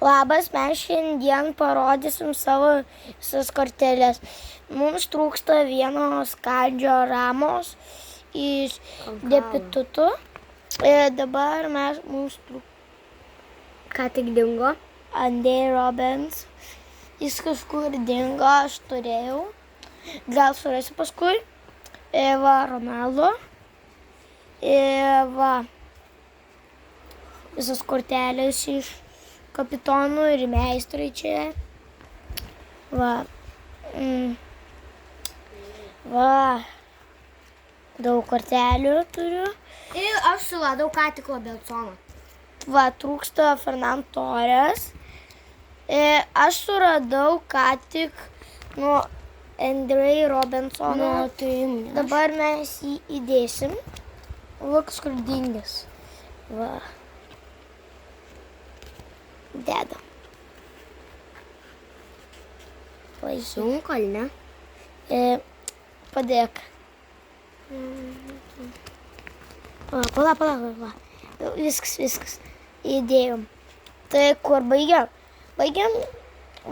Labas, mes šiandien parodysim savo visas korteles. Mums trūksta vieno skardžio ramos iš depitutų. Dabar mums trūksta. Ką tik dingo? Andy Robbins. Jis kažkur dingo, aš turėjau. Gal surasiu paskui. Va, Ronaldo. Va, visas kortelės iš kapitonų ir meistrai čia. Va. Va. Daug kortelių turiu. Ir aš suradau ką tik Robinsoną. Va, trūksta Fernando Torres. Aš suradau ką tik Andrei Robinsoną. Dabar mes jį įdėsim. Va, kažkur dingęs. Va. Dedam. Sunku, ar ne? Padėk. Pala. Viskas. Įdėjom. Tai kur baigiam? Baigiam?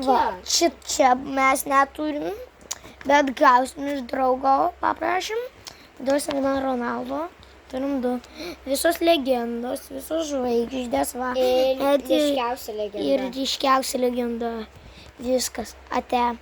Va, čia mes neturim, bet gausim iš draugo, paprašym. Duosim vieną Ronaldo. Turim 2. Visos legendos, visos žvaigždės, va. Ir ryškiausia legenda. Ir ryškiausia legenda. Viskas. Ate.